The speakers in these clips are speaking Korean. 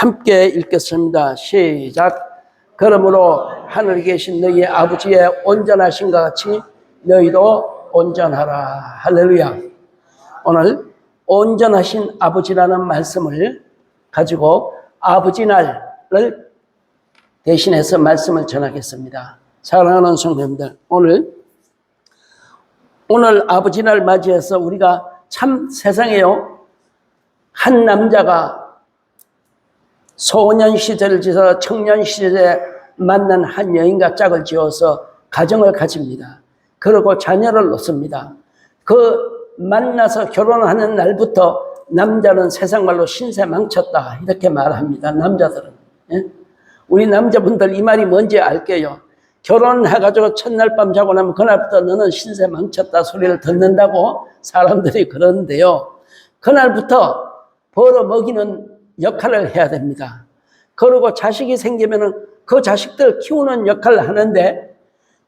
함께 읽겠습니다. 시작. 그러므로 하늘에 계신 너희의 아버지의 온전하신것 같이 너희도 온전하라. 할렐루야. 오늘 온전하신 아버지라는 말씀을 가지고 아버지 날을 대신해서 말씀을 전하겠습니다. 사랑하는 성도님들, 오늘 아버지 날 맞이해서 우리가 참 세상에요, 한 남자가 소년 시절을 지나서 청년 시절에 만난 한 여인과 짝을 지어서 가정을 가집니다. 그리고 자녀를 놓습니다. 그 만나서 결혼하는 날부터 남자는 세상 말로 신세 망쳤다, 이렇게 말합니다. 남자들은. 예? 우리 남자분들 이 말이 뭔지 알게요. 결혼해가지고 첫날 밤 자고 나면 그날부터 너는 신세 망쳤다 소리를 듣는다고 사람들이 그러는데요. 그날부터 벌어먹이는 역할을 해야 됩니다. 그리고 자식이 생기면은 그 자식들 키우는 역할을 하는데,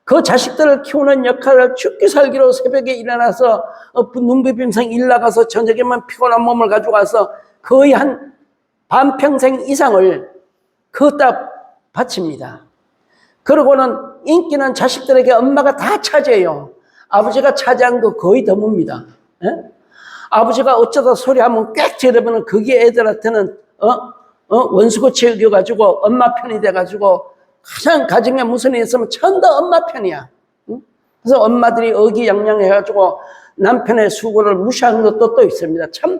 그 자식들을 키우는 역할을 죽기 살기로 새벽에 일어나서 눈비빔성 일 나가서 저녁에만 피곤한 몸을 가지고 와서 거의 한 반평생 이상을 그것다 바칩니다. 그러고는 인기는 자식들에게 엄마가 다 차지해요. 아버지가 차지한 거 거의 드뭅니다. 예? 아버지가 어쩌다 소리하면 꽥 지르면 그게 애들한테는 원수고치 여겨가지고 엄마 편이 돼가지고 가장 가정에 무슨 일이 있으면 전부 엄마 편이야. 응? 그래서 엄마들이 의기양양해가지고 남편의 수고를 무시하는 것도 또 있습니다. 참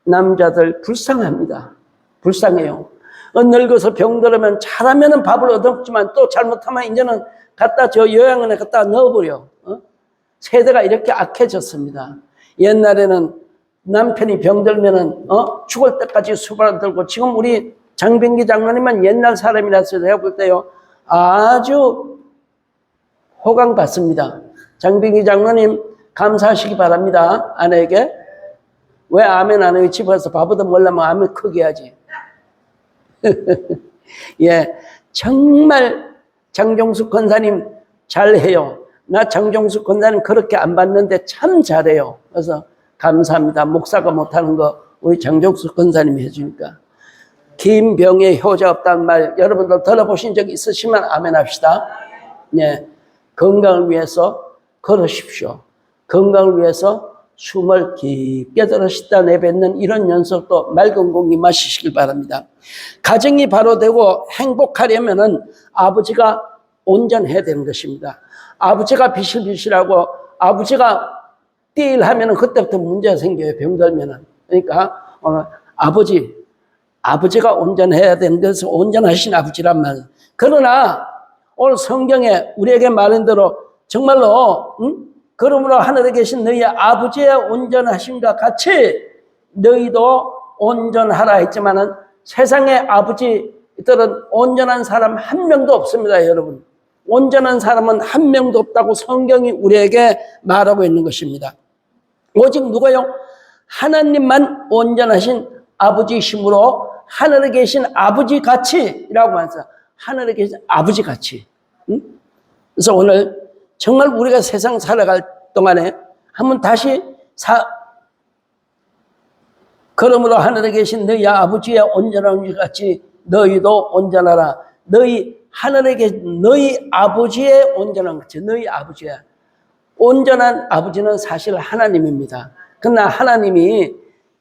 남자들 불쌍합니다. 불쌍해요. 늙어서 병들으면 잘하면 밥을 얻었지만 또 잘못하면 이제는 갖다 저 요양원에 갖다 넣어버려. 세대가 이렇게 악해졌습니다. 옛날에는 남편이 병들면은 죽을 때까지 수발을 들고, 지금 우리 장병기 장로님은 옛날 사람이라서 제가 볼 때요 아주 호강 받습니다. 장병기 장로님 감사하시기 바랍니다. 아내에게. 왜 아멘 안 해요? 집에서 밥얻어 먹으려면 아멘 크게 하지. 예, 정말 장종숙 권사님 잘해요. 나 장종숙 권사님 그렇게 안 봤는데 참 잘해요. 그래서 감사합니다. 목사가 못하는 거 우리 장종숙 권사님이 해주니까. 긴 병에 효자 없다는 말 여러분들 들어보신 적 있으시면 아멘 합시다. 예, 건강을 위해서 걸으십시오. 건강을 위해서 숨을 깊게 들으시다 내뱉는 이런 연습도 맑은 공기 마시시길 바랍니다. 가정이 바로 되고 행복하려면은 아버지가 온전해야 되는 것입니다. 아버지가 비실비실하고 아버지가 띠일하면은 그때부터 문제가 생겨요. 병들면은. 그러니까 아버지가 온전해야 되는 것은 온전하신 아버지란 말. 그러나 오늘 성경에 우리에게 말한 대로 정말로 그러므로 하늘에 계신 너희 아버지의 온전하심과 같이 너희도 온전하라 했지만은 세상의 아버지들은 온전한 사람 한 명도 없습니다, 여러분. 온전한 사람은 한 명도 없다고 성경이 우리에게 말하고 있는 것입니다. 오직 누가요? 하나님만 온전하신 아버지이시므로 하늘에 계신 아버지 같이라고 하죠. 하늘에 계신 아버지 같이. 그래서 오늘 정말 우리가 세상 살아갈 동안에 한번 다시 그러므로 하늘에 계신 너희 아버지의 온전함 같이 너희도 온전하라. 하늘에 계신 너희 아버지의 온전함 같이 너희 아버지의 온전한 아버지는 사실 하나님입니다. 그러나 하나님이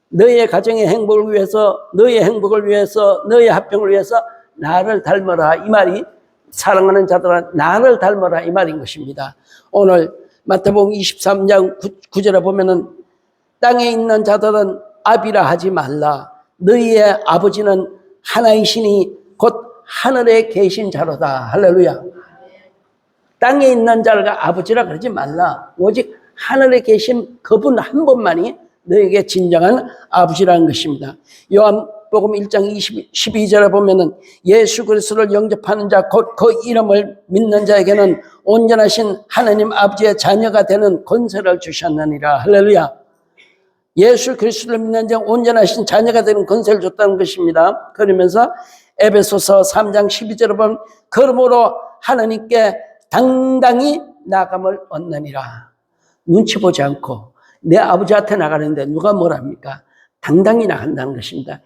너희의 가정의 행복을 위해서, 너희의 행복을 위해서, 너희의 합병을 위해서 나를 닮아라, 이 말이 사랑하는 자들아 나를 닮아라, 이 말인 것입니다. 오늘 마태복음 23장 9절에 보면은 땅에 있는 자들은 아비라 하지 말라. 너희의 아버지는 하나이시니 곧 하늘에 계신 자로다. 할렐루야. 땅에 있는 자가 아버지라 그러지 말라. 오직 하늘에 계신 그분 한 분만이 너에게 진정한 아버지라는 것입니다. 요한복음 1장 12절에 보면은 예수 그리스도를 영접하는 자, 곧 그 이름을 믿는 자에게는 온전하신 하나님 아버지의 자녀가 되는 권세를 주셨느니라. 할렐루야. 예수 그리스도를 믿는 자 온전하신 자녀가 되는 권세를 줬다는 것입니다. 그러면서 에베소서 3장 12절에 보면 그러므로 하나님께 당당히 나감을 얻느니라. 눈치 보지 않고 내 아버지한테 나가는데 누가 뭘 합니까? 당당히 나간다는 것입니다.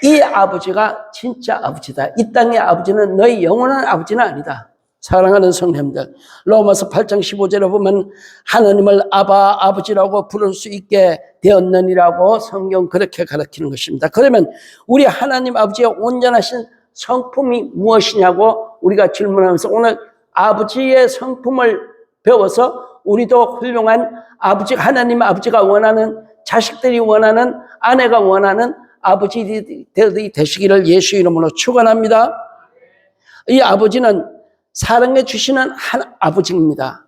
이 아버지가 진짜 아버지다. 이 땅의 아버지는 너희 영원한 아버지는 아니다. 사랑하는 성도님들, 로마서 8장 15절에 보면 하나님을 아바 아버지라고 부를 수 있게 되었느니라고 성경 그렇게 가르치는 것입니다. 그러면 우리 하나님 아버지의 온전하신 성품이 무엇이냐고 우리가 질문하면서 오늘 아버지의 성품을 배워서 우리도 훌륭한 아버지, 하나님 아버지가 원하는, 자식들이 원하는, 아내가 원하는 아버지들이 되시기를 예수 이름으로 축원합니다. 이 아버지는 사랑해 주시는 한 아버지입니다.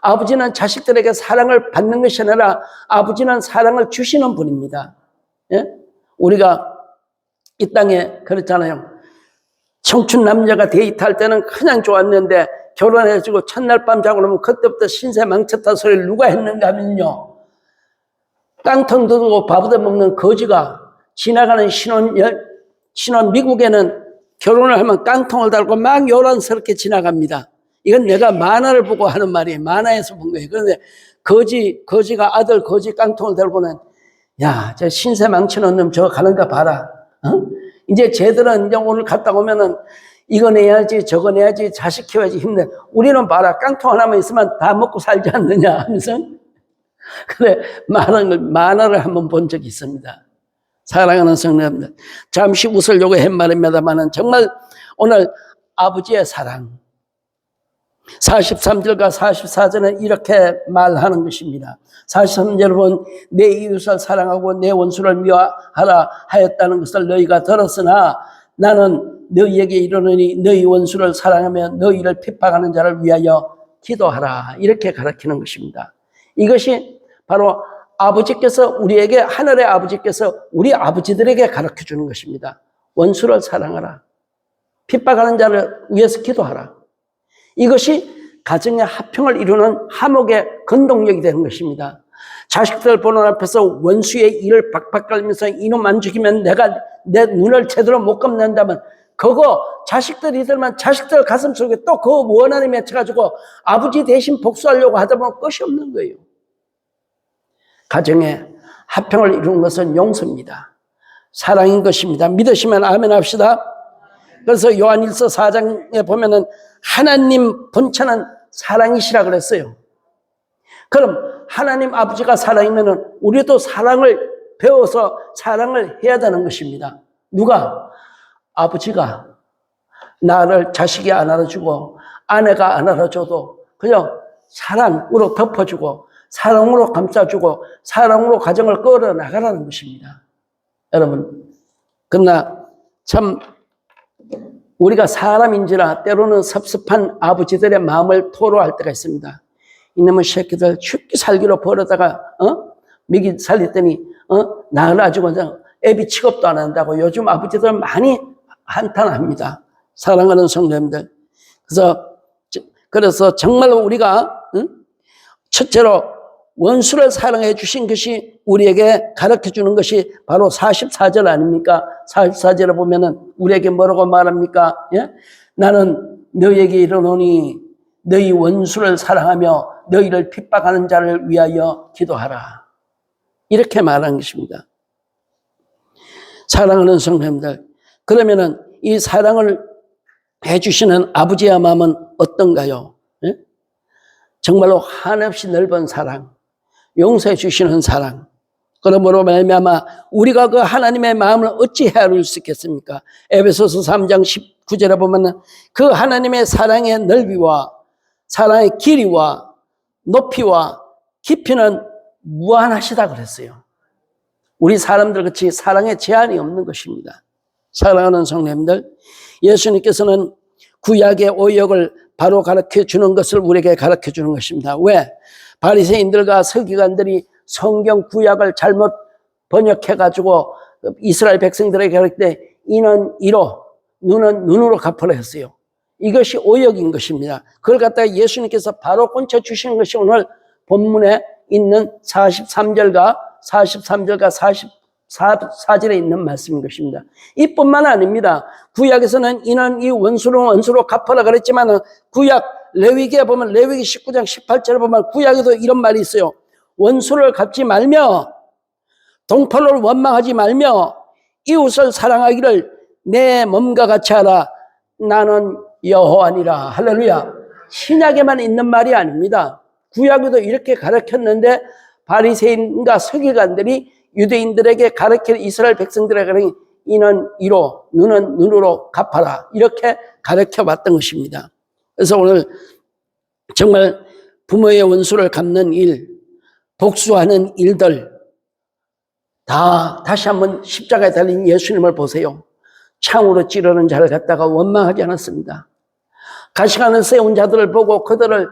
아버지는 자식들에게 사랑을 받는 것이 아니라 아버지는 사랑을 주시는 분입니다. 우리가 이 땅에 그렇잖아요. 청춘 남자가 데이트할 때는 그냥 좋았는데 결혼해가지고 첫날 밤 자고 나면 그때부터 신세 망쳤다 소리를 누가 했는가 하면요, 깡통 들고 밥 얻어먹는 거지가 지나가는 신혼 미국에는 결혼을 하면 깡통을 달고 막 요란스럽게 지나갑니다. 이건 내가 만화를 보고 하는 말이에요. 만화에서 본 거예요. 그런데 거지가 아들 거지 깡통을 달고는, 야, 저 신세 망치는 놈 저거 가는 거 봐라. 이제 쟤들은 이제 오늘 갔다 오면은 이거 내야지 저거 내야지 자식 키워야지 힘내. 우리는 봐라, 깡통 하나만 있으면 다 먹고 살지 않느냐 하면서 그래 만화를 한번 본 적이 있습니다. 사랑하는 성도님들, 잠시 웃으려고 한 말입니다만은 정말 오늘 아버지의 사랑 43절과 44절은 이렇게 말하는 것입니다. 43절을 보면 내 이웃을 사랑하고 내 원수를 미워하라 하였다는 것을 너희가 들었으나 나는 너희에게 이르노니 너희 원수를 사랑하며 너희를 핍박하는 자를 위하여 기도하라. 이렇게 가르치는 것입니다. 이것이 바로 아버지께서 우리에게, 하늘의 아버지께서 우리 아버지들에게 가르쳐 주는 것입니다. 원수를 사랑하라. 핍박하는 자를 위해서 기도하라. 이것이 가정의 화평을 이루는 화목의 근동력이 되는 것입니다. 자식들 보는 앞에서 원수의 이를 박박 깔면서 이놈 안 죽이면 내가 내 눈을 제대로 못 감는다면 그거 자식들이들만 자식들 가슴 속에 또 그 원한이 맺혀가지고 아버지 대신 복수하려고 하다 보면 끝이 없는 거예요. 가정의 화평을 이루는 것은 용서입니다. 사랑인 것입니다. 믿으시면 아멘 합시다. 그래서 요한일서 4장에 보면은 하나님 본체는 사랑이시라 그랬어요. 그럼 하나님 아버지가 사랑이면은 우리도 사랑을 배워서 사랑을 해야 되는 것입니다. 누가? 아버지가 나를 자식이 안 알아주고 아내가 안 알아줘도 그냥 사랑으로 덮어주고 사랑으로 감싸주고 사랑으로 가정을 끌어나가라는 것입니다. 여러분, 그러나 참 우리가 사람인지라 때로는 섭섭한 아버지들의 마음을 토로할 때가 있습니다. 이놈의 새끼들 죽기 살기로 벌어다가 미기 살렸더니 나를 아주 그냥 애비 취급도 안 한다고 요즘 아버지들 많이 한탄합니다. 사랑하는 성도님들. 그래서 정말로 우리가 첫째로 원수를 사랑해 주신 것이 우리에게 가르쳐 주는 것이 바로 44절 아닙니까? 44절에 보면은 우리에게 뭐라고 말합니까? 예? 나는 너희에게 이르노니 너희 원수를 사랑하며 너희를 핍박하는 자를 위하여 기도하라. 이렇게 말한 것입니다. 사랑하는 성도님들, 그러면은 이 사랑을 해주시는 아버지의 마음은 어떤가요? 예? 정말로 한없이 넓은 사랑, 용서해 주시는 사랑. 그러므로 말미암아 우리가 그 하나님의 마음을 어찌 헤아릴 수 있겠습니까? 에베소서 3장 19절에 보면 그 하나님의 사랑의 넓이와 사랑의 길이와 높이와 깊이는 무한하시다 그랬어요. 우리 사람들 같이 사랑에 제한이 없는 것입니다. 사랑하는 성도님들, 예수님께서는 구약의 오역을 바로 가르쳐 주는 것을 우리에게 가르쳐 주는 것입니다. 왜? 바리새인들과 서기관들이 성경 구약을 잘못 번역해 가지고 이스라엘 백성들에게 가르칠 때 이는 이로 눈은 눈으로 갚으라 했어요. 이것이 오역인 것입니다. 그걸 갖다가 예수님께서 바로 꼰쳐 주시는 것이 오늘 본문에 있는 43절과 44절에 있는 말씀인 것입니다. 이뿐만 아닙니다. 구약에서는 이는 이 원수로 갚아라 그랬지만 구약 레위기에 보면 레위기 19장 18절에 보면 구약에도 이런 말이 있어요. 원수를 갚지 말며 동포를 원망하지 말며 이웃을 사랑하기를 내 몸과 같이 하라. 나는 여호와니라. 할렐루야. 신약에만 있는 말이 아닙니다. 구약에도 이렇게 가르쳤는데 바리새인과 서기관들이 유대인들에게 가르쳐 이스라엘 백성들에게 이는 이로 눈은 눈으로 갚아라. 이렇게 가르쳐 왔던 것입니다. 그래서 오늘 정말 부모의 원수를 갚는 일, 복수하는 일들 다 다시 한번 십자가에 달린 예수님을 보세요. 창으로 찌르는 자를 갖다가 원망하지 않았습니다. 가시관을 세운 자들을 보고 그들을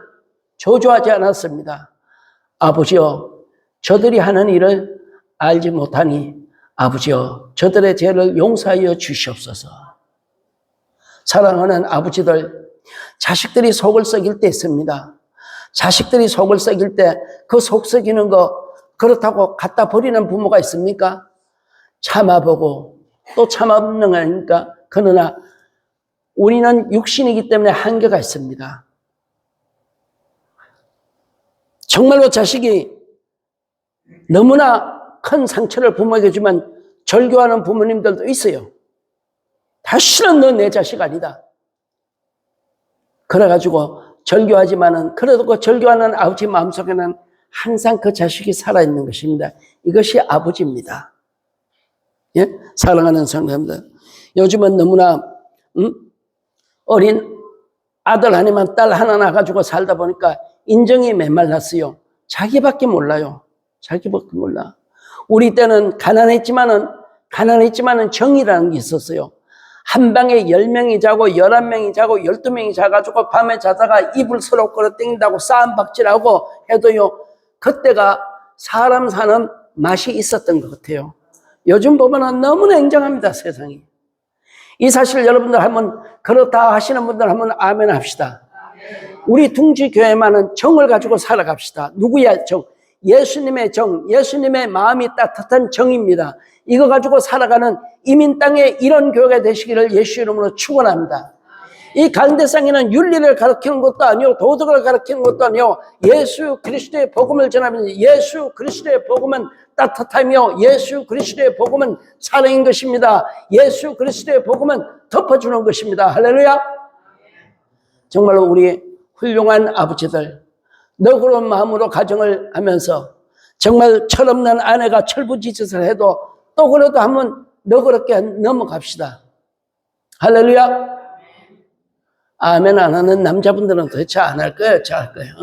저주하지 않았습니다. 아버지여, 저들이 하는 일을 알지 못하니 아버지여, 저들의 죄를 용서하여 주시옵소서. 사랑하는 아버지들, 자식들이 속을 썩일 때 있습니다. 자식들이 속을 썩일 때 그 속 썩이는 거 그렇다고 갖다 버리는 부모가 있습니까? 참아보고 또 참아보는 거 아닙니까? 그러나 우리는 육신이기 때문에 한계가 있습니다. 정말로 자식이 너무나 큰 상처를 부모에게 주면 절교하는 부모님들도 있어요. 다시는 너 내 자식 아니다. 그래가지고 절교하지만은 그래도 그 절교하는 아버지 마음속에는 항상 그 자식이 살아있는 것입니다. 이것이 아버지입니다. 예? 사랑하는 성도님들, 요즘은 너무나 어린 아들 아니면 딸 하나 낳아가지고 살다 보니까 인정이 메말랐어요. 자기밖에 몰라요. 자기밖에 몰라. 우리 때는 가난했지만은 정이라는 게 있었어요. 한 방에 10명이 자고 11명이 자고 12명이 자가지고 밤에 자다가 이불 서로 끌어 땡긴다고 싸움박질하고 해도요, 그때가 사람 사는 맛이 있었던 것 같아요. 요즘 보면은 너무 냉정합니다, 세상이. 이 사실 여러분들 한번 그렇다 하시는 분들 한번 아멘 합시다. 우리 둥지교회만은 정을 가지고 살아갑시다. 누구야 정? 예수님의 정, 예수님의 마음이 따뜻한 정입니다. 이거 가지고 살아가는 이민 땅에 이런 교회가 되시기를 예수 이름으로 축원합니다. 이 강대상에는 윤리를 가르치는 것도 아니요, 도덕을 가르치는 것도 아니요, 예수 그리스도의 복음을 전하면 예수 그리스도의 복음은 따뜻하며 예수 그리스도의 복음은 사랑인 것입니다. 예수 그리스도의 복음은 덮어주는 것입니다. 할렐루야. 정말로 우리 훌륭한 아버지들, 너그러운 마음으로 가정을 하면서 정말 철없는 아내가 철부지짓을 해도 또 그래도 한번 너그럽게 넘어갑시다. 할렐루야. 아멘 안 하는 남자분들은 도대체 안 할 거예요? 저 할 거예요?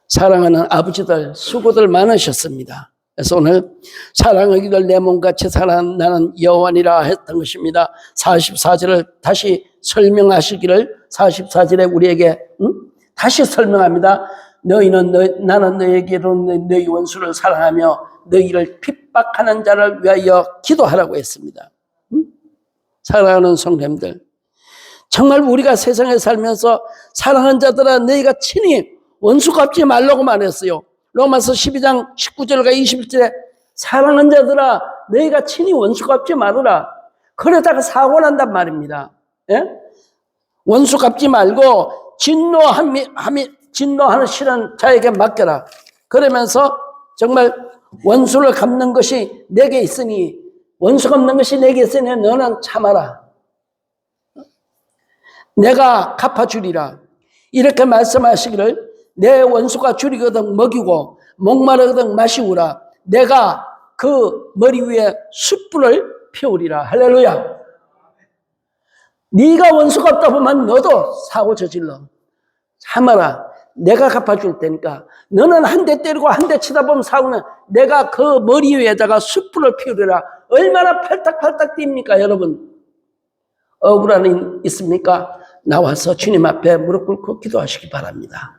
사랑하는 아버지들 수고들 많으셨습니다. 그래서 오늘 사랑하기를 내 몸같이 사랑하는 나는 여호와니라 했던 것입니다. 44절을 다시 설명하시기를 44절에 우리에게 다시 설명합니다. 나는 너에게로 너희 원수를 사랑하며 너희를 핍박하는 자를 위하여 기도하라고 했습니다. 사랑하는 성도님들, 정말 우리가 세상에 살면서 사랑하는 자들아 너희가 친히 원수 갚지 말라고 말했어요. 로마서 12장 19절과 21절에 사랑하는 자들아 너희가 친히 원수 갚지 말아라. 그러다가 사고 난단 말입니다. 예? 원수 갚지 말고 진노하는 싫은 자에게 맡겨라. 그러면서 정말 원수를 갚는 것이 내게 있으니 원수 갚는 것이 내게 있으니 너는 참아라. 내가 갚아주리라. 이렇게 말씀하시기를 내 원수가 줄이거든 먹이고 목마르거든 마시우라. 내가 그 머리 위에 숯불을 피우리라. 할렐루야. 네가 원수 갚다 보면 너도 사고 저질러. 참아라. 내가 갚아줄 테니까. 너는 한 대 때리고 한 대 치다 보면 사고는 내가 그 머리 위에다가 숯불을 피우리라. 얼마나 팔딱팔딱 뜁니까 여러분? 억울한 일 있습니까? 나와서 주님 앞에 무릎 꿇고 기도하시기 바랍니다.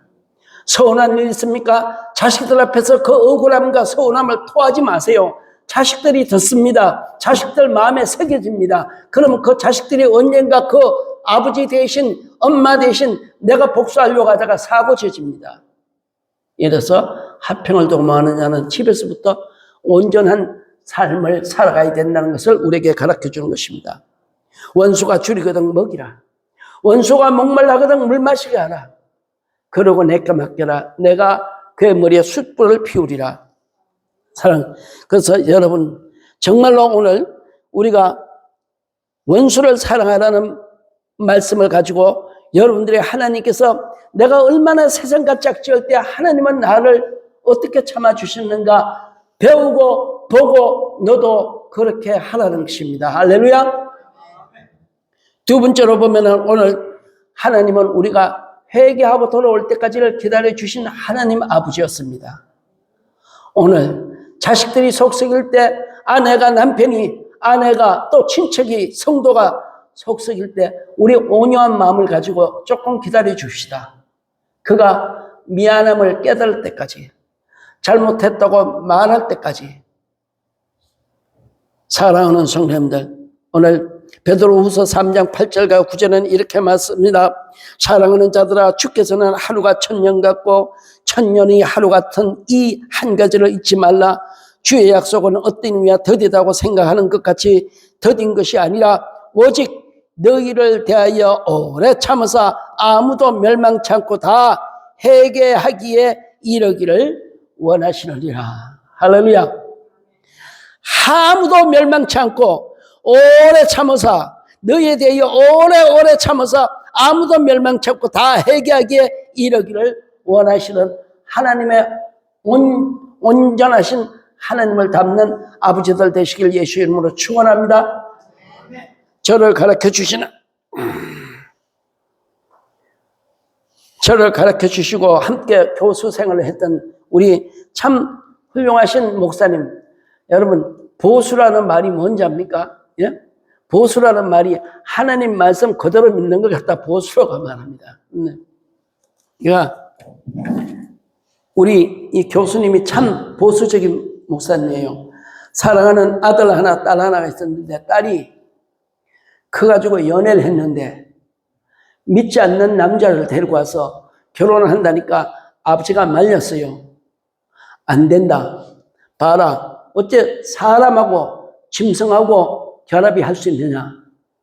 서운한 일 있습니까? 자식들 앞에서 그 억울함과 서운함을 토하지 마세요. 자식들이 듣습니다. 자식들 마음에 새겨집니다. 그러면 그 자식들이 언젠가 그 아버지 대신 엄마 대신 내가 복수하려고 하다가 사고 쳐집니다. 이래서 화평을 도모하는 자는 집에서부터 온전한 삶을 살아가야 된다는 것을 우리에게 가르쳐 주는 것입니다. 원수가 줄이거든 먹이라. 원수가 목말라거든 물 마시게 하라. 그러고 내게 맡겨라. 내가 그의 머리에 숯불을 피우리라. 사랑. 그래서 여러분, 정말로 오늘 우리가 원수를 사랑하라는 말씀을 가지고 여러분들이 하나님께서 내가 얼마나 세상과 짝지을 때 하나님은 나를 어떻게 참아주셨는가 배우고 보고 너도 그렇게 하라는 것입니다. 할렐루야. 두 번째로 보면 오늘 하나님은 우리가 회개하고 돌아올 때까지를 기다려주신 하나님 아버지였습니다. 오늘 자식들이 속썩일 때 아내가 남편이 아내가 또 친척이 성도가 속썩일 때 우리 온유한 마음을 가지고 조금 기다려 줍시다. 그가 미안함을 깨달을 때까지 잘못했다고 말할 때까지. 사랑하는 성도님들, 오늘 베드로후서 3장 8절과 9절은 이렇게 말씀합니다. 사랑하는 자들아, 주께서는 하루가 천년 같고 천년이 하루 같은 이 한 가지를 잊지 말라. 주의 약속은 어떤 이와 더디다고 생각하는 것 같이 더딘 것이 아니라 오직 너희를 대하여 오래 참으사 아무도 멸망치 않고 다 회개하기에 이르기를 원하시느니라. 할렐루야. 아무도 멸망치 않고 오래 참으사 너희에 대하여 오래 참으사 아무도 멸망치 않고 다 회개하기에 이르기를 원하시는 하나님의 온전하신 하나님을 닮는 아버지들 되시길 예수 이름으로 축원합니다. 저를 가르쳐 주시고 함께 교수 생활을 했던 우리 참 훌륭하신 목사님, 여러분 보수라는 말이 뭔지 압니까? 예? 보수라는 말이 하나님 말씀 그대로 믿는 것 갖다 보수라고 말합니다. 그러니까 우리 이 교수님이 참 보수적인 목사님이에요. 사랑하는 아들 하나, 딸 하나가 있었는데 딸이 커가지고 연애를 했는데 믿지 않는 남자를 데리고 와서 결혼을 한다니까 아버지가 말렸어요. 안 된다. 봐라. 어째 사람하고 짐승하고 결합이 할 수 있느냐.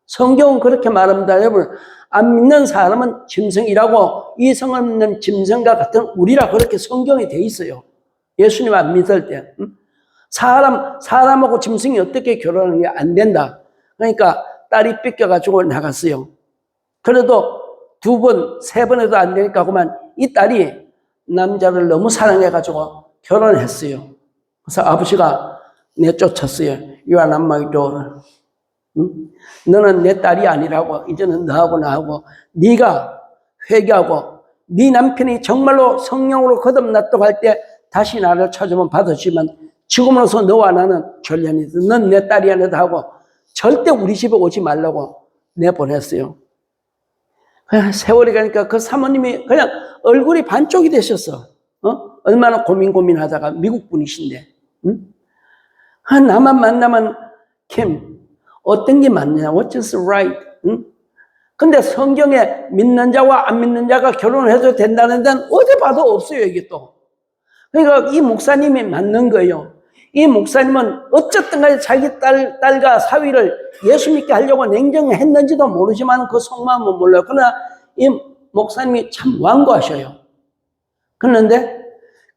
성경은 그렇게 말합니다. 여러분, 안 믿는 사람은 짐승이라고 이성 없는 짐승과 같은 우리라 그렇게 성경이 돼 있어요. 예수님 안 믿을 때. 사람하고 짐승이 어떻게 결혼하는 게 안 된다. 그러니까 딸이 뺏겨가지고 나갔어요. 그래도 2번, 3번에도 안 되니까 그만 이 딸이 남자를 너무 사랑해가지고 결혼했어요. 그래서 아버지가 내쫓았어요. You are not my daughter. 너는 내 딸이 아니라고. 이제는 너하고 나하고 네가 회개하고 네 남편이 정말로 성령으로 거듭났다고 할 때 다시 나를 찾으면 받아주지만 지금으로서 너와 나는 결연이다. 넌 내 딸이 아니다 하고 절대 우리 집에 오지 말라고 내보냈어요. 그냥 세월이 가니까 그 사모님이 그냥 얼굴이 반쪽이 되셨어. 얼마나 고민하다가 미국 분이신데. 나만 만나면 김 어떤 게 맞냐? What is right? 근데 성경에 믿는 자와 안 믿는 자가 결혼해도 된다는 데는 어디 봐도 없어요, 이게 또. 그러니까 이 목사님이 맞는 거예요. 이 목사님은 어쨌든 간에 자기 딸과 사위를 예수 믿게 하려고 냉정했는지도 모르지만 그 속마음은 몰라요. 그러나 이 목사님이 참 완고하셔요. 그런데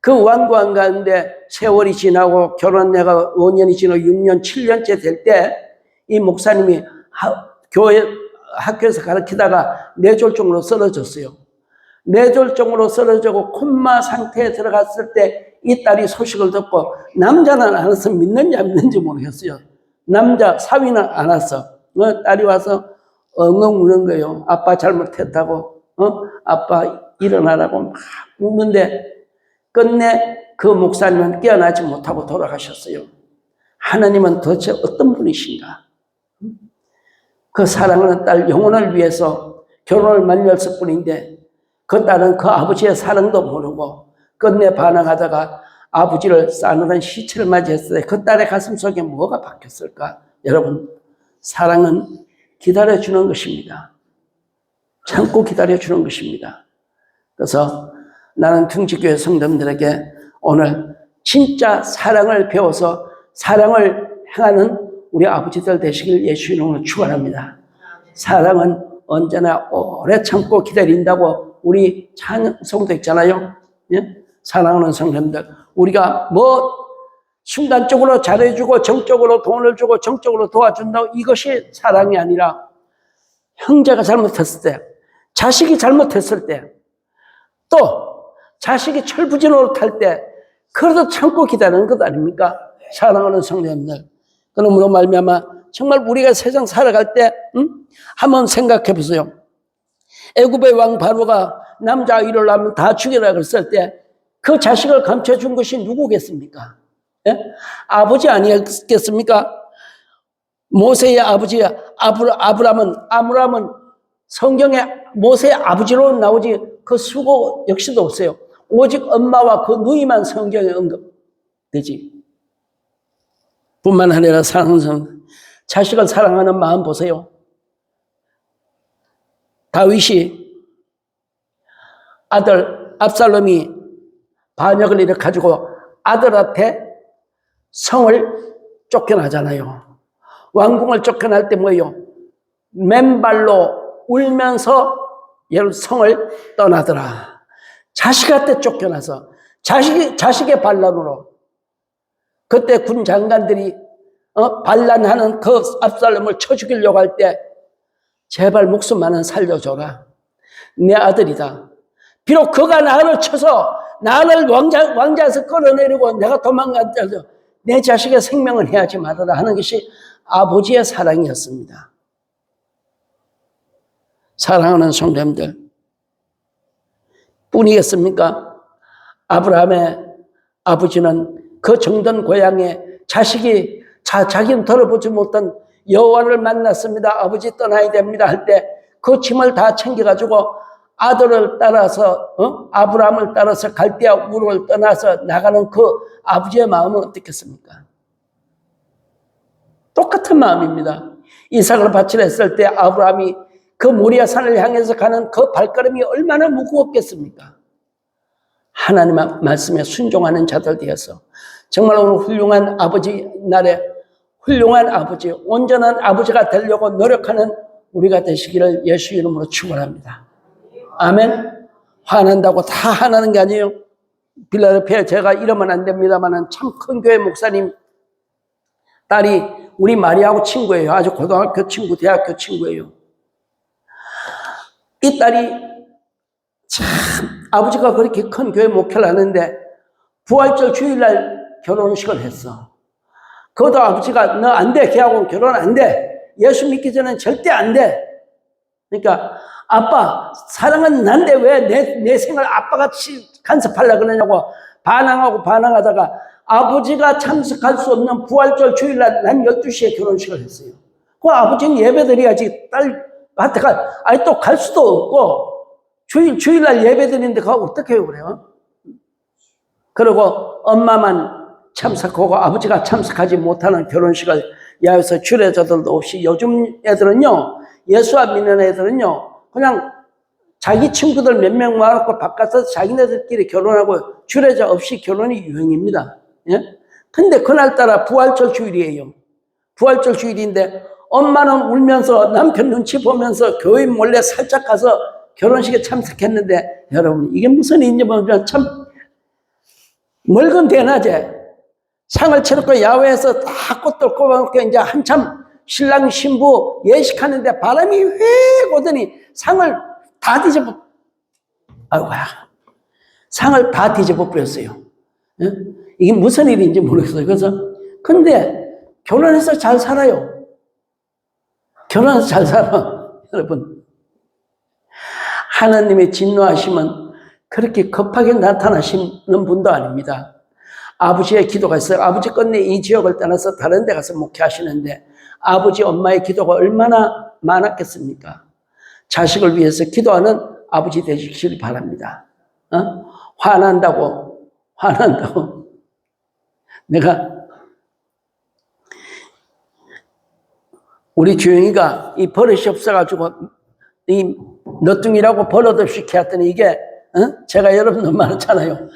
그 완고한 가운데 세월이 지나고 결혼해가 5년이 지나고 6년, 7년째 될 때 이 목사님이 학교에서 가르치다가 뇌졸중으로 쓰러졌어요. 뇌졸중으로 쓰러지고 콤마 상태에 들어갔을 때 이 딸이 소식을 듣고 남자는 안 와서 믿는지 안 믿는지 모르겠어요. 남자 사위는 안 왔어. 딸이 와서 엉엉 우는 거예요. 아빠 잘못했다고. 아빠 일어나라고 막 우는데 끝내 그 목사님은 깨어나지 못하고 돌아가셨어요. 하나님은 도대체 어떤 분이신가? 그 사랑하는 딸 영혼을 위해서 결혼을 만났을 뿐인데 그 딸은 그 아버지의 사랑도 모르고 끝내 반항하다가 아버지를 싸늘한 시체를 맞이했을 때 그 딸의 가슴 속에 뭐가 박혔을까? 여러분, 사랑은 기다려주는 것입니다. 참고 기다려주는 것입니다. 그래서 나는 충직교회 성도님들에게 오늘 진짜 사랑을 배워서 사랑을 행하는 우리 아버지들 되시길 예수 이름으로 축원합니다. 사랑은 언제나 오래 참고 기다린다고 우리 찬송도 있잖아요. 예? 사랑하는 성도님들, 우리가 뭐 순간적으로 잘해주고 정적으로 돈을 주고 정적으로 도와준다고 이것이 사랑이 아니라 형제가 잘못했을 때, 자식이 잘못했을 때, 또 자식이 철부지노릇할 때 그래도 참고 기다리는 것 아닙니까? 사랑하는 성도님들, 그러므로 말미암아 정말 우리가 세상 살아갈 때 한번 생각해 보세요. 애굽의 왕 바로가 남자 아이를 낳으면 다 죽여라 그랬을 때 그 자식을 감춰준 것이 누구겠습니까? 예? 아버지 아니었겠습니까? 모세의 아버지 아브라함은 성경에 모세의 아버지로 나오지 그 수고 역시도 없어요. 오직 엄마와 그 누이만 성경에 언급되지. 뿐만 아니라 자식을 사랑하는 마음 보세요. 다윗이 아들 압살롬이 반역을 일으켜가지고 아들한테 성을 쫓겨나잖아요. 왕궁을 쫓겨날 때 뭐예요? 맨발로 울면서 성을 떠나더라. 자식한테 쫓겨나서 자식의 반란으로 그때 군 장관들이 반란하는 그 압살롬을 쳐 죽이려고 할 때 제발 목숨만은 살려줘라. 내 아들이다. 비록 그가 나를 쳐서 나를 왕자에서 끌어내리고 내가 도망갔다도 내 자식의 생명을 해하지 말아라 하는 것이 아버지의 사랑이었습니다. 사랑하는 성도님들, 뿐이겠습니까? 아브라함의 아버지는 그 정든 고향에 자식이 자기는 들어보지 못한 여호와를 만났습니다. 아버지 떠나야 됩니다 할 때 그 짐을 다 챙겨가지고 아들을 따라서 아브라함을 따라서 갈대아 우르를 떠나서 나가는 그 아버지의 마음은 어떻겠습니까? 똑같은 마음입니다. 이삭을 바치려 했을 때 아브라함이 그 모리아 산을 향해서 가는 그 발걸음이 얼마나 무거웠겠습니까? 하나님의 말씀에 순종하는 자들 되어서 정말 오늘 훌륭한 아버지 날에 훌륭한 아버지, 온전한 아버지가 되려고 노력하는 우리가 되시기를 예수 이름으로 축원합니다. 아멘. 화난다고 다 화나는 게 아니에요. 빌라델피아에 제가 이러면 안 됩니다만 참 큰 교회 목사님 딸이 우리 마리아하고 친구예요. 아주 고등학교 친구, 대학교 친구예요. 이 딸이 참 아버지가 그렇게 큰 교회 목회를 하는데 부활절 주일날 결혼식을 했어. 그것도 아버지가 너 안 돼. 걔하고는 결혼 안 돼. 예수 믿기 전엔 절대 안 돼. 그러니까 아빠 사랑은 난데 왜 내 생을 아빠같이 간섭하려고 그러냐고 반항하다가 아버지가 참석할 수 없는 부활절 주일날 난 12시에 결혼식을 했어요. 그 아버지는 예배드려야지 딸한테 아니 또 갈 수도 없고 주일날 예배드리는데 그거 어떻게 해요 그래요? 그리고 엄마만 참석하고 아버지가 참석하지 못하는 결혼식을 야외에서 주례자들도 없이 요즘 애들은요 예수 안 믿는 애들은요 그냥 자기 친구들 몇 명 모아놓고 바깥에서 자기네들끼리 결혼하고 주례자 없이 결혼이 유행입니다. 예? 근데 그날따라 부활절 주일이에요. 부활절 주일인데 엄마는 울면서 남편 눈치 보면서 교인 몰래 살짝 가서 결혼식에 참석했는데 여러분 이게 무슨 일인지 보면 참 멀건 대낮에 상을 차렸고 야외에서 다 꽃들 꼽아놓고 이제 한참 신랑 신부 예식하는데 바람이 휙 오더니 상을 다 뒤집어 상을 다 뒤집어 버렸어요. 예? 이게 무슨 일인지 모르겠어요. 그래서 근데 결혼해서 잘 살아요. 결혼해서 잘 살아. 여러분 하나님의 진노하심은 그렇게 급하게 나타나시는 분도 아닙니다. 아버지의 기도가 있어요. 아버지 끝내 이 지역을 떠나서 다른 데 가서 목회하시는데 아버지 엄마의 기도가 얼마나 많았겠습니까? 자식을 위해서 기도하는 아버지 되시길 바랍니다. 화난다고 내가 우리 주영이가 이 버릇이 없어가지고 이 너뚱이라고 버릇없이 키웠더니 이게 제가 여러분들 많았잖아요.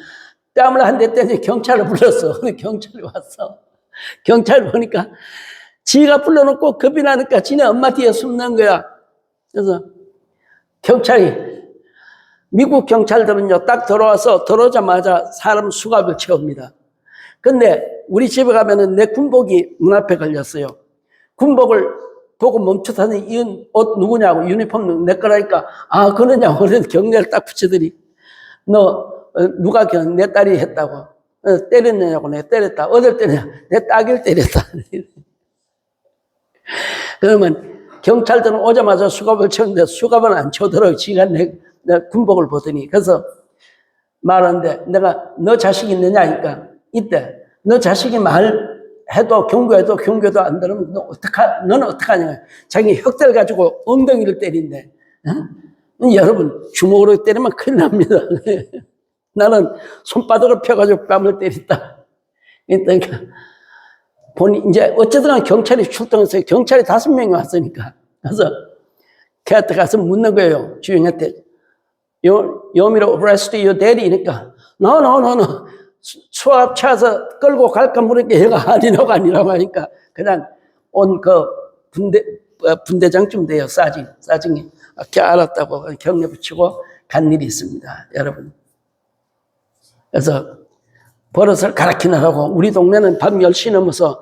뺨을 한 대 때문에 경찰을 불렀어. 경찰이 왔어. 경찰 보니까 지가 불러놓고 겁이 나니까 지네 엄마 뒤에 숨는 거야. 그래서 경찰이 미국 경찰들은요 딱 들어오자마자 사람 수갑을 채웁니다. 근데 우리 집에 가면은 내 군복이 문 앞에 걸렸어요. 군복을 보고 멈춰서는 이 옷 누구냐고, 유니폼 내 거라니까, 아, 그러냐고. 그래서 경례를 딱 붙여드리. 너, 누가 내 딸이 했다고. 때렸냐고. 내가 때렸다. 어딜 때렸냐? 내 딸을 때렸다. 그러면 경찰들은 오자마자 수갑을 쳤는데 수갑은 안 쳐들어요. 지가 내 군복을 보더니. 그래서 말하는데 내가 너 자식 있느냐 하니까 이때 너 자식이 말해도 경고해도 안 들으면 너는 어떡하냐. 자기 혁대를 가지고 엉덩이를 때린대. 여러분 주먹으로 때리면 큰일 납니다. 나는 손바닥을 펴가지고 뺨을 때렸다. 그러니까 이제 어쨌든 경찰이 출동했어요. 경찰이 5명이 왔으니까. 그래서 걔한테 가서 묻는 거예요. 주인한테. You want me to arrest your daddy니까. No. 수압 차서 끌고 갈까 물으니까 얘가 아니라고 하니까 그냥 온 그 분대장쯤 돼요. 사징이. 알았다고 경례 붙이고 간 일이 있습니다. 여러분. 그래서 버릇을 가르치느라고 우리 동네는 밤 10시 넘어서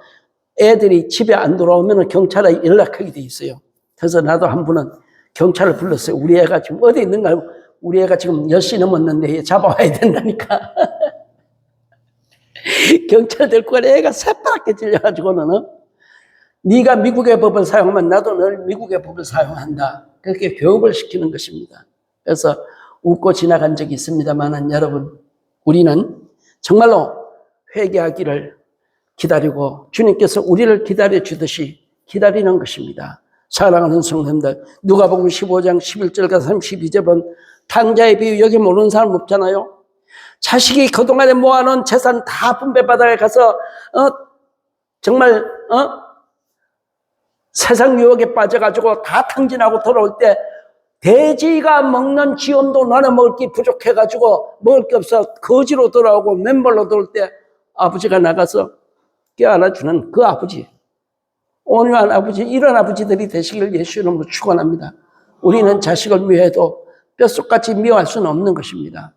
애들이 집에 안 돌아오면 경찰에 연락하게 돼 있어요. 그래서 나도 한 번은 경찰을 불렀어요. 우리 애가 지금 어디 있는가? 우리 애가 지금 10시 넘었는데 잡아와야 된다니까. 경찰 데리고 간 애가 새파랗게 찔려가지고는 네가 미국의 법을 사용하면 나도 널 미국의 법을 사용한다. 그렇게 교육을 시키는 것입니다. 그래서 웃고 지나간 적이 있습니다만 여러분 우리는 정말로 회개하기를 기다리고 주님께서 우리를 기다려주듯이 기다리는 것입니다. 사랑하는 성도님들, 누가복음 15장 11절과 32절 본 탕자의 비유 여기 모르는 사람 없잖아요. 자식이 그동안에 모아놓은 재산 다 분배바다에 가서 정말 세상 유혹에 빠져가지고 다 탕진하고 돌아올 때 돼지가 먹는 지엄도 나는 먹을 게 부족해가지고 먹을 게 없어 거지로 돌아오고 맨발로 돌아올 때 아버지가 나가서 껴안아주는 그 아버지, 온유한 아버지, 이런 아버지들이 되시길 예수 이름으로 축원합니다. 우리는 자식을 미워해도 뼛속같이 미워할 수는 없는 것입니다.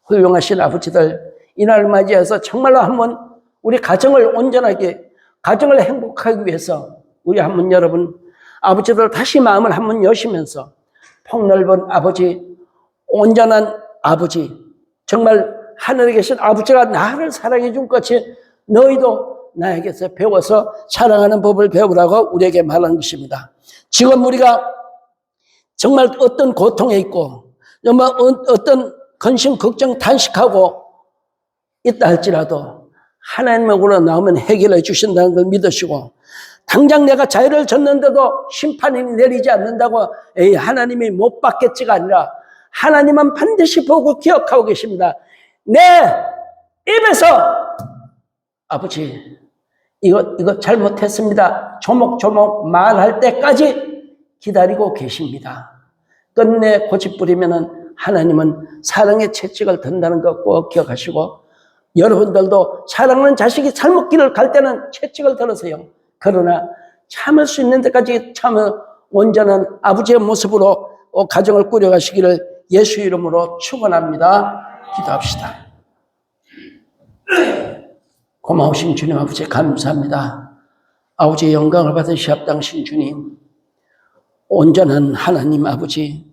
훌륭하신 아버지들, 이날 맞이해서 정말로 한번 우리 가정을 온전하게, 가정을 행복하기 위해서 우리 한번 여러분 아버지들 다시 마음을 한번 여시면서 폭넓은 아버지, 온전한 아버지, 정말 하늘에 계신 아버지가 나를 사랑해 준 것이 너희도 나에게서 배워서 사랑하는 법을 배우라고 우리에게 말하는 것입니다. 지금 우리가 정말 어떤 고통에 있고 정말 어떤 근심, 걱정, 탄식하고 있다 할지라도 하나님으로 나오면 해결해 주신다는 걸 믿으시고 당장 내가 자유를 줬는데도 심판이 내리지 않는다고 에이 하나님이 못 받겠지가 아니라 하나님은 반드시 보고 기억하고 계십니다. 내 입에서 아버지 이거 잘못했습니다. 조목조목 말할 때까지 기다리고 계십니다. 끝내 고집부리면은 하나님은 사랑의 채찍을 든다는 것 꼭 기억하시고 여러분들도 사랑하는 자식이 잘못 길을 갈 때는 채찍을 들으세요. 그러나 참을 수 있는 데까지 참을 온전한 아버지의 모습으로 가정을 꾸려가시기를 예수 이름으로 축원합니다. 기도합시다. 고마우신 주님 아버지 감사합니다. 아버지의 영광을 받으시옵당신 주님, 온전한 하나님 아버지,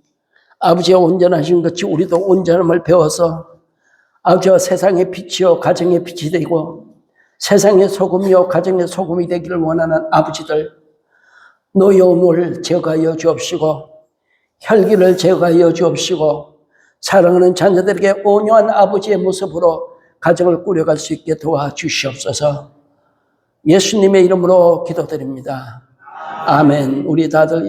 아버지의 온전하신 것이 우리도 온전함을 배워서 아버지와 세상의 빛이요 가정의 빛이 되고 세상의 소금이요 가정의 소금이 되기를 원하는 아버지들, 노여움을 제거하여 주옵시고 혈기를 제거하여 주옵시고 사랑하는 자녀들에게 온유한 아버지의 모습으로 가정을 꾸려갈 수 있게 도와주시옵소서. 예수님의 이름으로 기도드립니다. 아멘. 우리 다들